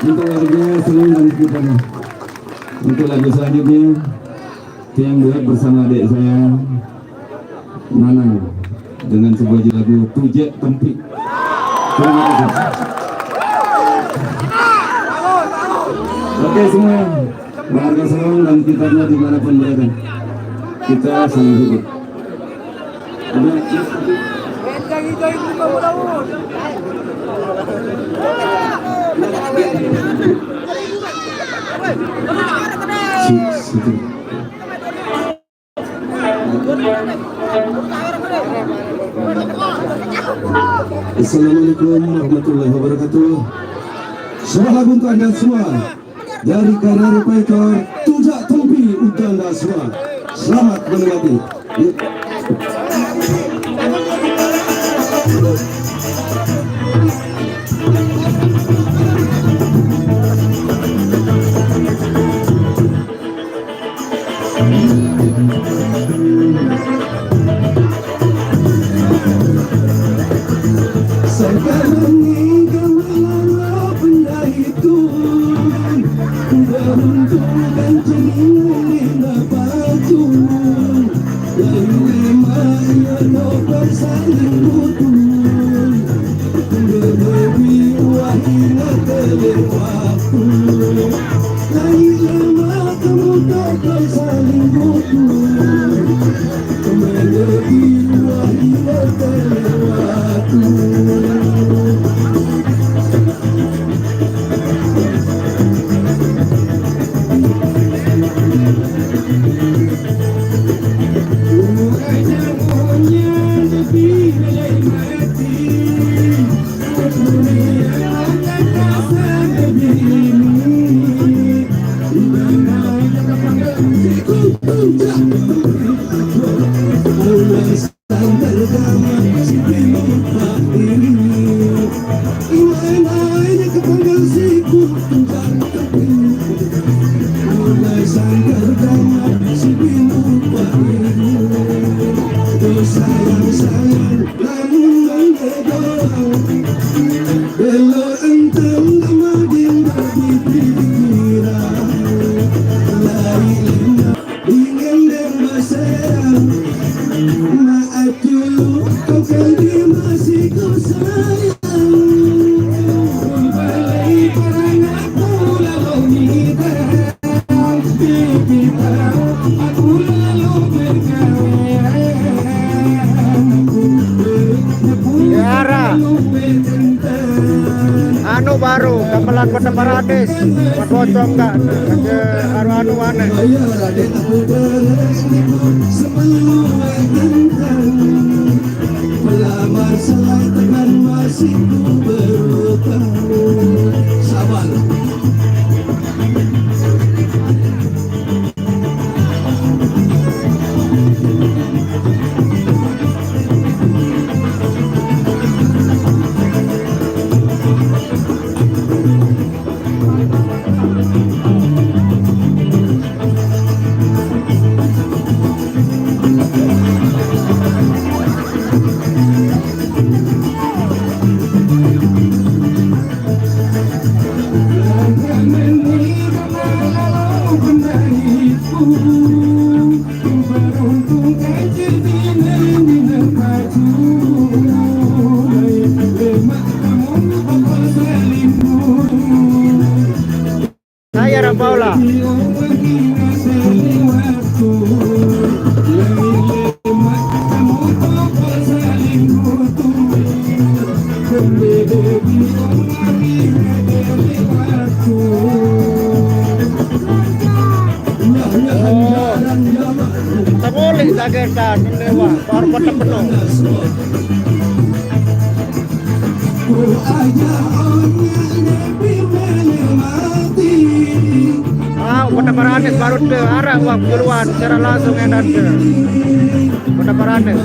Untuk lagunya selalu dan kita. Untuk lagu selanjutnya yang duet bersama adik saya Nanang dengan sebuah lagu Tujek Tempik. Terima kasih. Oke semua, warga Selong dan sekitarnya dimanapun berada, kita saling hidup. Assalamualaikum warahmatullahi wabarakatuh. Selamat untuk Anda semua dari Kanari Paikor Tujak Tempi untuk Anda semua. Selamat menikmati. Sekarang ini kemana benda itu beruntukkan cerita batu lalu emangnya nobar saling butuh berbagi wahina terlewatu lagi lama kamu nobar saling butuh berbagi wahina terlewatu. Anu baru gamelan Kota Parades macam enggak anu aneh melamar selai tekan masa bola. Tangoli dagertan lewa baru kota penuh. Kota Parades baru ke arah uang keluar secara langsung edan ke Kota Parades.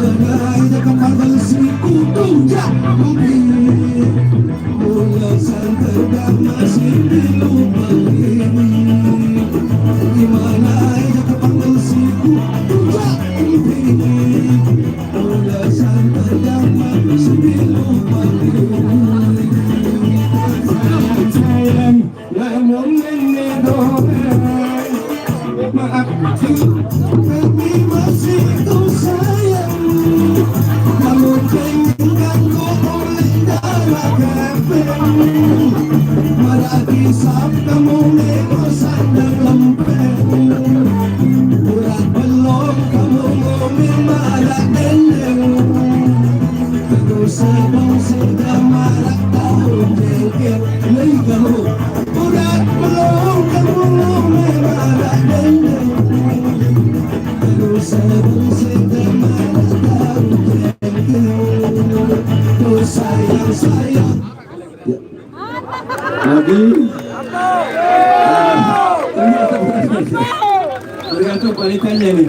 Tergantung panitannya nih.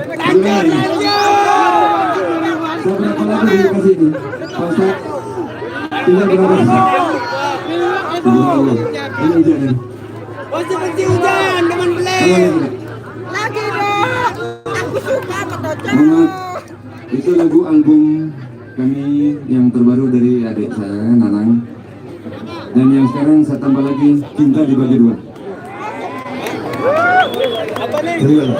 Berapa lagi dikasih nih? Ustaz, tinggal berapa? Ini hujan nih. Oh seperti hujan teman beli. Lagi dong. Aku suka Semangat. Itu lagu album kami yang terbaru dari adik saya Nanang. Dan yang sekarang saya tambah lagi Cinta Dibagi Dua. apa nih? Terima.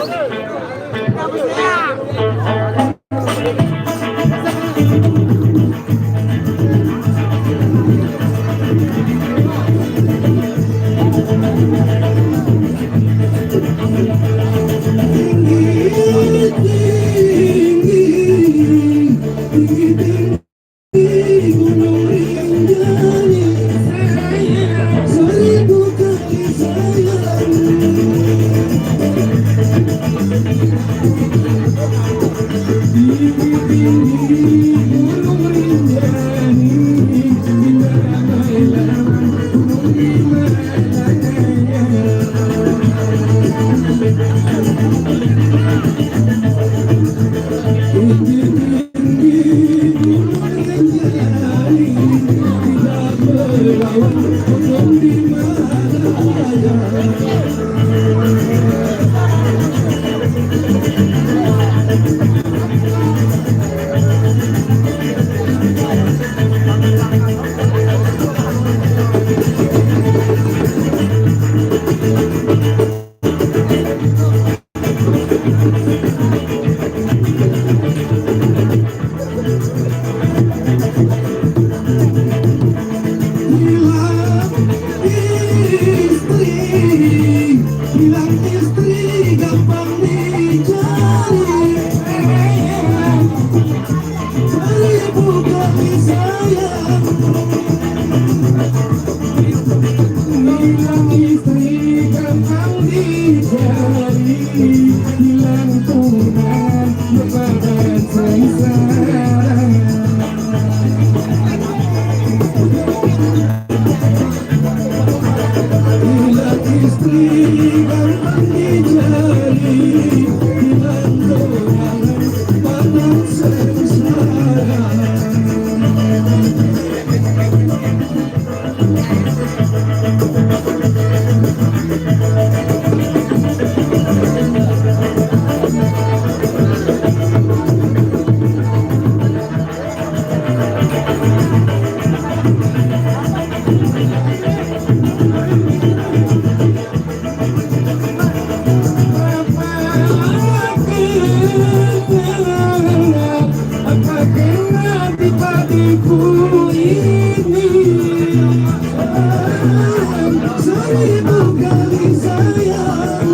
Seribu kali sayang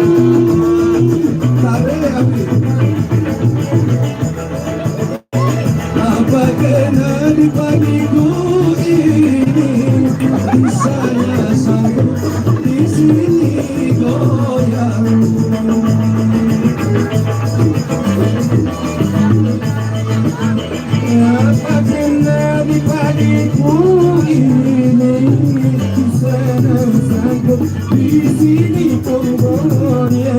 ini di sana sanggup di sini pembohongnya.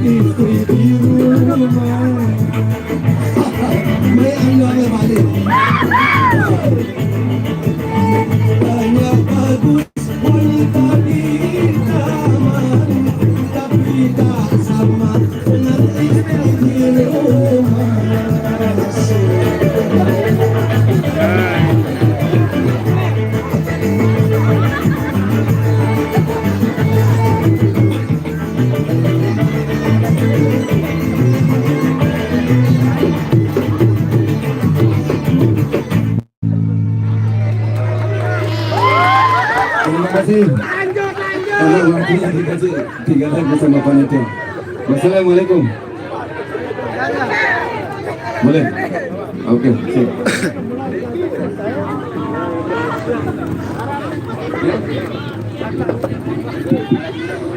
istri di rumah. Meriah balik. Banyak bagus wanita di taman, tapi tak sama dengan istri di rumah. Terima kasih. Karena waktunya dikasih 3 lagi bersama panitia. Wassalamualaikum. Boleh? Oke, siap.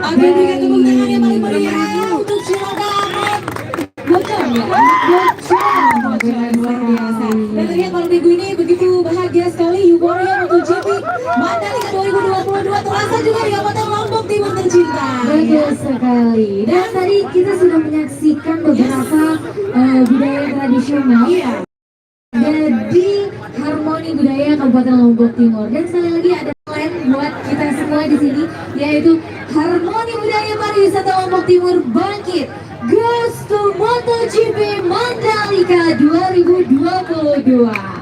Oke, berikan tepuk tangan yang paling meriah untuk silakan. Bocor ya, bocor, bocor luar biasa. Dan terlihat malam minggu ini begitu bahagia sekali Euforia MotoGP Mandalika 2022 terasa juga di Kabupaten Lombok Timur tercinta. Betul sekali. Dan tadi kita sudah menyaksikan beberapa budaya tradisional. Iya. Jadi harmoni budaya Kabupaten Lombok Timur. Dan sekali lagi ada plan buat kita semua di sini, yaitu harmoni budaya pariwisata Lombok Timur bangkit. Goes to MotoGP Mandalika 2022.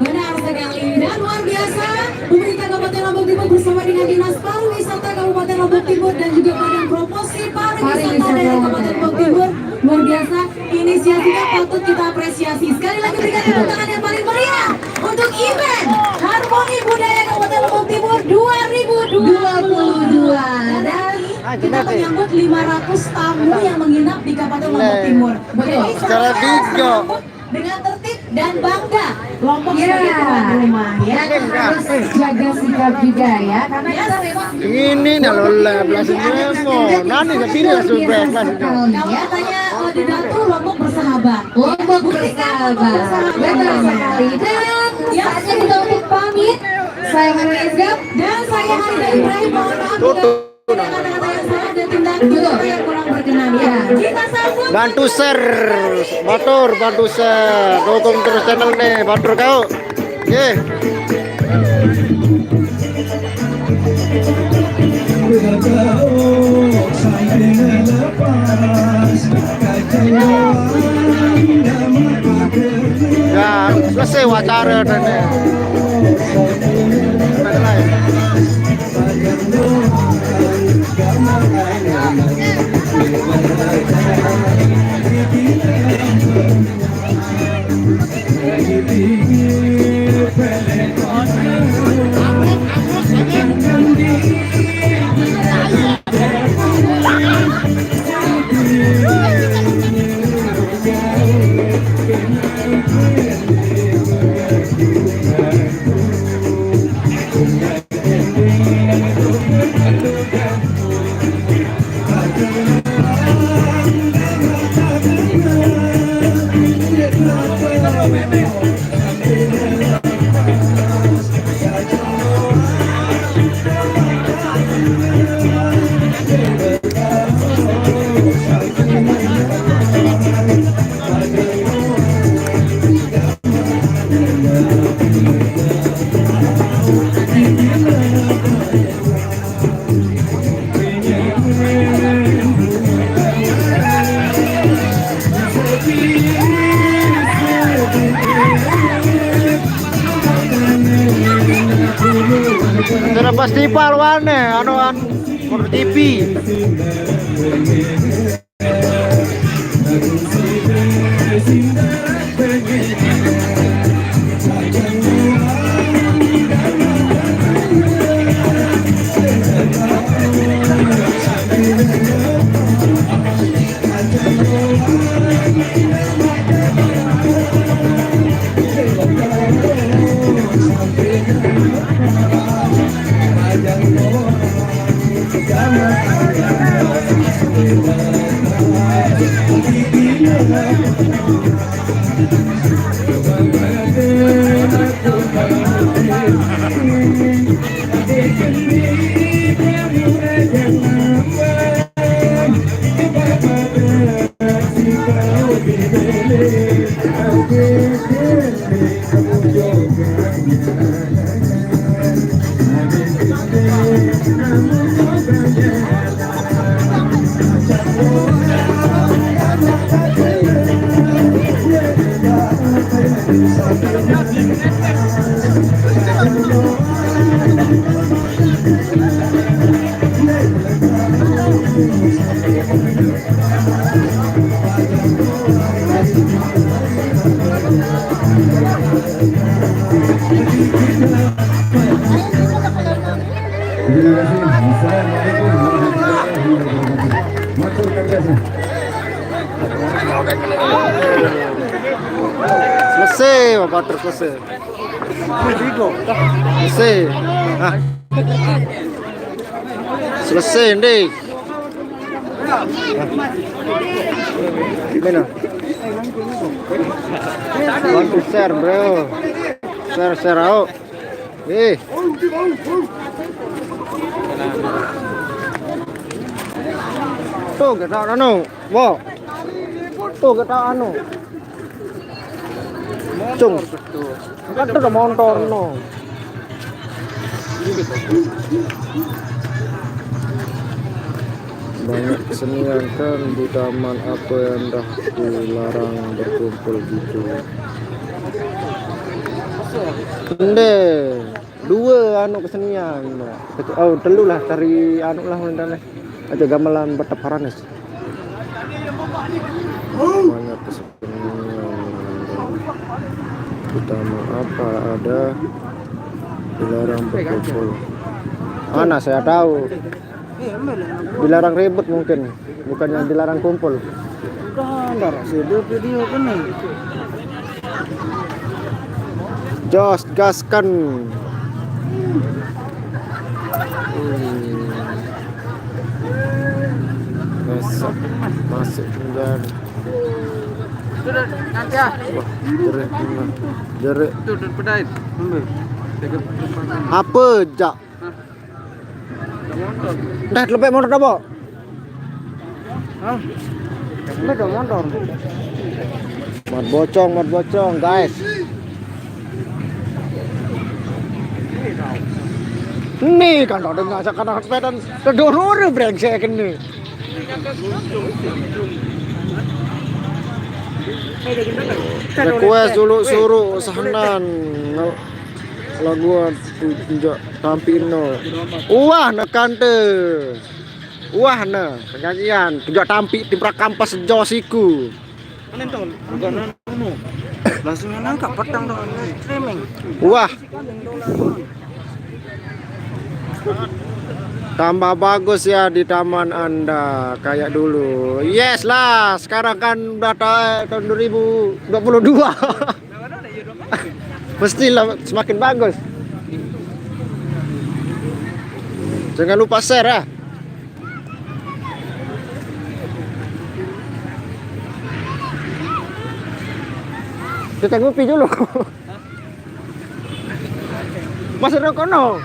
Benar sekali dan luar biasa pemerintah Kabupaten Lombok Timur bersama dengan Dinas Pariwisata Kabupaten Lombok Timur dan juga Badan Promosi Pariwisata dari Kabupaten Lombok Timur. Luar biasa, inisiasinya patut kita apresiasi. Sekali lagi berikan tepuk tangan yang paling meriah untuk event Harmoni Budaya Kabupaten Lombok Timur 2022. Dan kita menyambut 500 tamu yang menginap di Kabupaten Lombok Timur. Jadi Secara video. dengan tertib dan bangga Lombok Ya, sebagai tuan rumah ya. harus jaga sikap juga ya, karena Yes. kita memang Ini nih lola belas demo. Nani kepilih langsung belas Kalau katanya di Datu Lombok bersahabat. Lombok bersahabat. Betul sekali. Dan saatnya kita untuk pamit. Saya Maria Isgap. Dan saya Harida Ibrahim, mohon maaf jika ada kata-kata yang salah dan tindak kita yang kurang berkenan ya. Kita sambut Bantu share, batur, bantu share, dukung terus channel nih, batur kau. Ye. Bila kau sampai lepas kacauan dan mata Ya, selesai wawancara dan Sudah festival wane anuan MotoGP. Terima kasih. Assalamualaikum warahmatullahi wabarakatuh. Matur biasa. Selesai Bapak Truk selesai. Selesai. Ah. Selesai Dik. Gimana? Bantu share bro. Share out. Tuh kita anu, wow. Tuh kita anu. Cung. Kan ada motor no. Banyak kesenian kan di taman apa yang dah dilarang berkumpul gitu. Ende dua anu kesenian. Oh, telu lah dari anu lah mendane. Aja gamelan betap haranes. Banyak kesenian. Utama apa ada dilarang berkumpul. Mana saya tahu. Dilarang ribut mungkin, bukan yang dilarang kumpul. Udah video kan nih. Jos gaskan. Masuk dan nanti ya. Jerik. Apa jak? Dah lebih motor apa? Hah? Lebih motor. Mat bocong guys. Nih kan ada ngajak anak sepeda kedoror brengsek ini. Request dulu suruh sahanan lagu tunjuk tampino. Wah nak kante. Wah na penyanyian tunjuk tampi tim prakampas josiku. Langsung nangkap petang dong streaming. Wah. Tambah bagus ya di taman Anda kayak dulu. Yes lah, sekarang kan udah tahun 2022. Pastilah semakin bagus. Jangan lupa share ya. Kita ngopi dulu. Masuk rokono.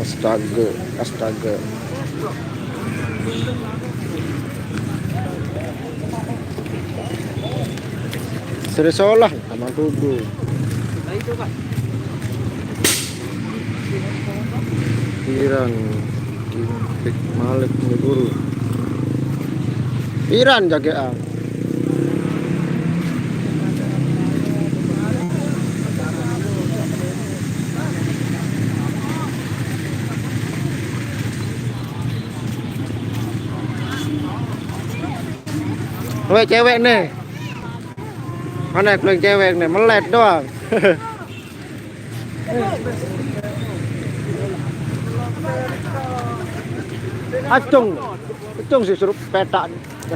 Astaga. Serius lah, sama tuduh. Iran, Kimpik Malik Guru. Iran jagaan. Weh cewek nih. Mana yang cewek nih, melet doang. Acung sih suruh peta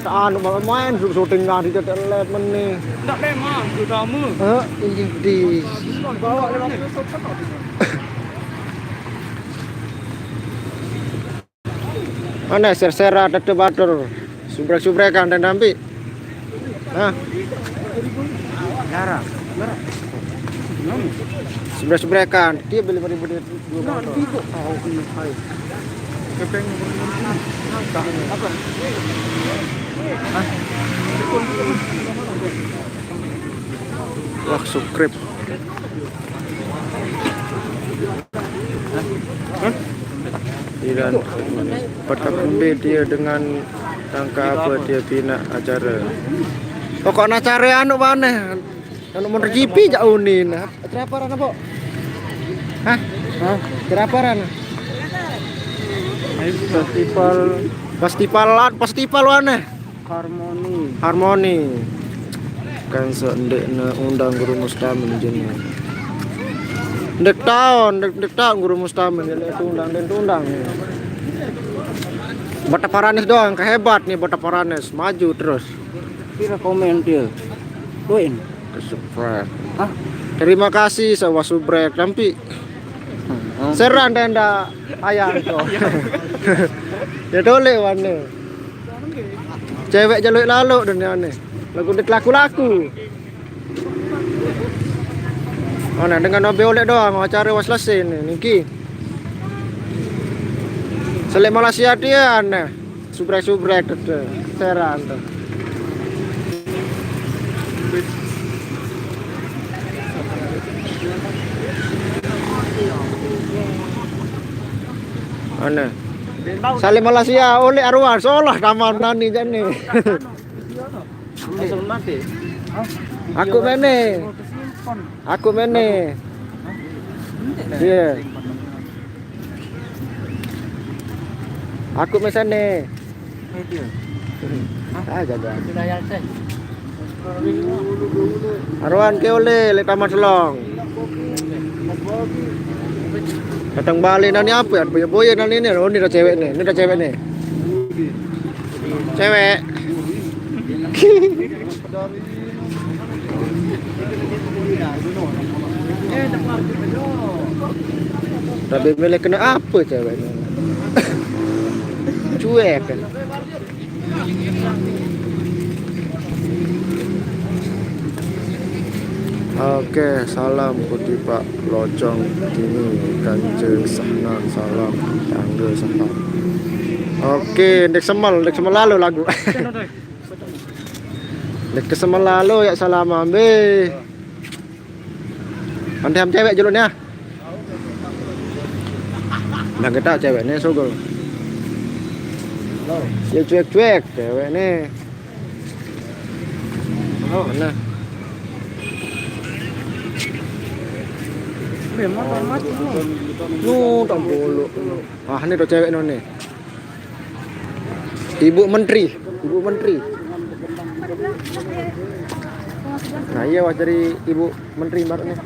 anu main syuting di telet meneh. Ndak memang sudah mu. Di Bawa mana ser-sera ada batur. Subrek-subrekan dan dampi. Hah? Gara. Subrek-subrekan. Dia beli 5.000 duit. Apa? Wah, subscribe. Iran Petak Umbe dia dengan Tangka apa dia bina acara. Pokoknya acara anu mana? Anu MotoGP jauh nih. Acara apa rana, Pok? Hah? Acara apa rana? Festival mana? Harmoni. Kan ndek undang guru mustamin jeneng. Ndek tahun guru mustamin itu undang. Bata Paranes doang kehebat nih Bata Paranes, maju terus. Kira komen dia. Doain. Subscribe. Terima kasih sama subrek tapi seran tenda ayam tuh. Ya dole wane. Cewek jaluk lalu dan ane. Lagu dek laku. Mana dengan obe oleh doang acara was selesai nih niki. Selek Malaysia dia ane. Subrek tuh. Seran tuh. Mana? Salim Malaysia oleh arwah solah kamar nani jane. Aku mene. Iya. Aku mesane. Jaga. Arwan ke oleh le taman selong. Datang balik nani apa ya? Boya nani ini. Oh ini ada cewek nih. Cewek. Tapi milik kena apa ceweknya? Cuek kan. Oke, salam kuti Pak Locong ini Kanjeng Sahnan salam tangga saham. Oke, dek semal lalu lagu. Dek semal lalu ya salam ambe. Andam cewek julurnya. Nah kita ceweknya sogol. Ya cuek cewek nih. Mana? Memang mati nih. Tak bolok. Ini tuh cewek nih. Ibu Menteri. Nah iya wah dari Ibu Menteri barunya.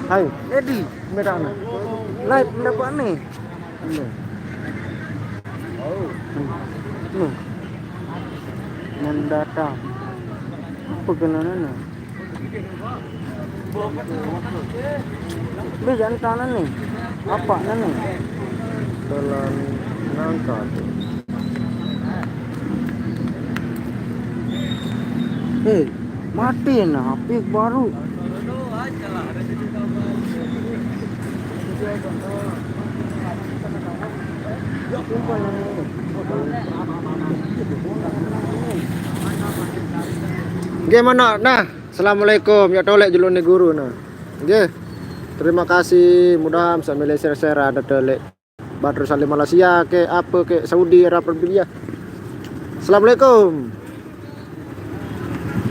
Hai, Edi, merana. live mendapat nih. Mendatang. Apa kenannya? Jangan tanah nih. Apa nih? Dalam nangka. Mati nah, HP baru. Gimana? Nah, assalamualaikum. Ya tolek julune guru nah. Nggih. Terima kasih. Mudah sambil share-share ada tolek. Badrus Salim Malaysia ke apa ke Saudi Arabia. Assalamualaikum.